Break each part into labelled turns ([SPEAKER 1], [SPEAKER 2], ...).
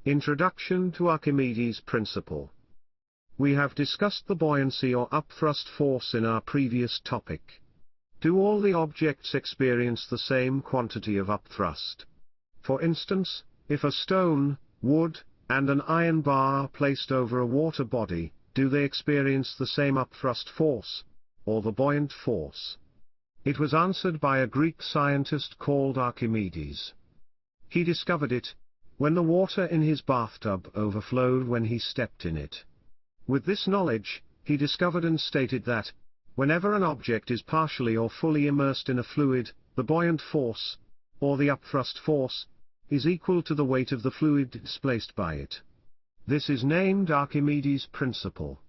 [SPEAKER 1] Introduction to Archimedes Principle. We have discussed the buoyancy or upthrust force in our previous topic. Do all the objects experience the same quantity of upthrust? For instance, if a stone, wood, and an iron bar are placed over a water body, do they experience the same upthrust force, or the buoyant force? It was answered by a Greek scientist called Archimedes. He discovered it when the water in his bathtub overflowed when he stepped in it. With this knowledge, he discovered and stated that, whenever an object is partially or fully immersed in a fluid, the buoyant force, or the upthrust force, is equal to the weight of the fluid displaced by it. This is named Archimedes' Principle.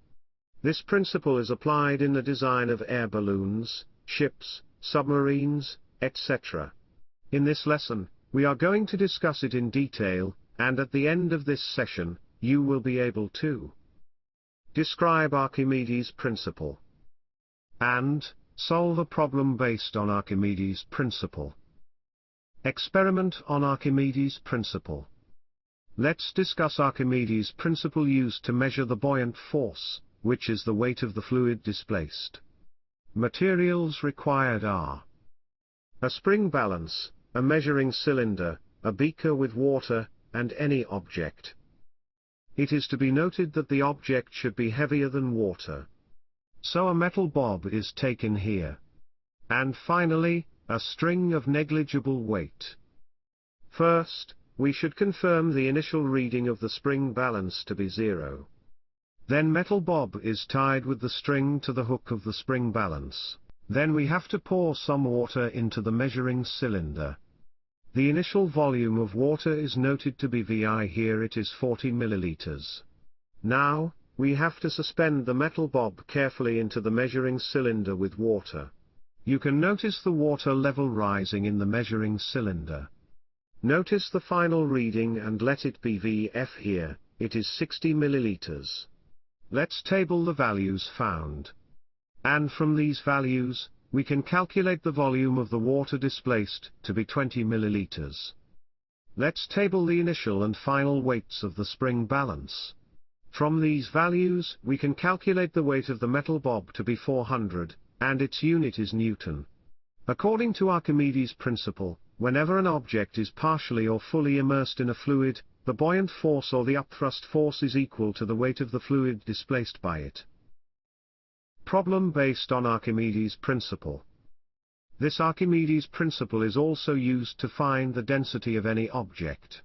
[SPEAKER 1] This principle is applied in the design of air balloons, ships, submarines, etc. In this lesson, we are going to discuss it in detail, and at the end of this session, you will be able to describe Archimedes' principle and solve a problem based on Archimedes' principle. Experiment on Archimedes' principle. Let's discuss Archimedes' principle used to measure the buoyant force, which is the weight of the fluid displaced. Materials required are a spring balance, a measuring cylinder, a beaker with water, and any object. It is to be noted that the object should be heavier than water. So a metal bob is taken here. And finally, a string of negligible weight. First, we should confirm the initial reading of the spring balance to be 0. Then metal bob is tied with the string to the hook of the spring balance. Then we have to pour some water into the measuring cylinder. The initial volume of water is noted to be Vi. Here it is 40 milliliters. Now, we have to suspend the metal bob carefully into the measuring cylinder with water. You can notice the water level rising in the measuring cylinder. Notice the final reading and let it be Vf. Here, it is 60 milliliters. Let's table the values found. And from these values, we can calculate the volume of the water displaced to be 20 milliliters. Let's table the initial and final weights of the spring balance. From these values, we can calculate the weight of the metal bob to be 400, and its unit is Newton. According to Archimedes' principle, whenever an object is partially or fully immersed in a fluid, the buoyant force or the upthrust force is equal to the weight of the fluid displaced by it. Problem based on Archimedes' principle. This Archimedes' principle is also used to find the density of any object.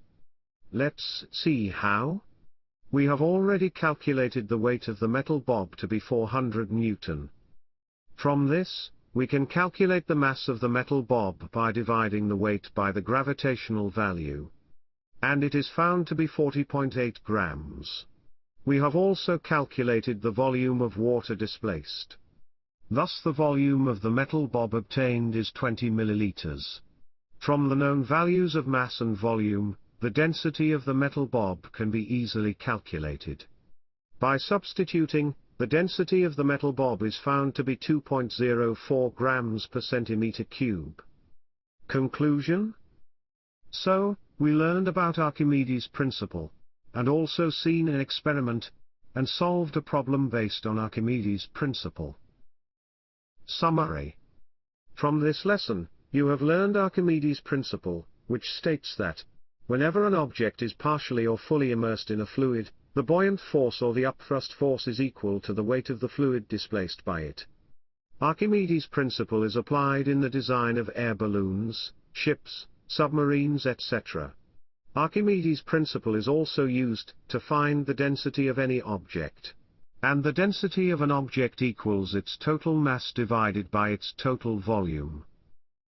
[SPEAKER 1] Let's see how. We have already calculated the weight of the metal bob to be 400 Newton. From this, we can calculate the mass of the metal bob by dividing the weight by the gravitational value. And it is found to be 40.8 grams. We have also calculated the volume of water displaced. Thus the volume of the metal bob obtained is 20 milliliters. From the known values of mass and volume, the density of the metal bob can be easily calculated. By substituting, the density of the metal bob is found to be 2.04 grams per centimeter cube. Conclusion? So, we learned about Archimedes' principle, and also seen an experiment, and solved a problem based on Archimedes' principle. Summary. From this lesson, you have learned Archimedes' principle, which states that, whenever an object is partially or fully immersed in a fluid, the buoyant force or the upthrust force is equal to the weight of the fluid displaced by it. Archimedes' principle is applied in the design of air balloons, ships, submarines, etc. Archimedes' principle is also used to find the density of any object. And the density of an object equals its total mass divided by its total volume.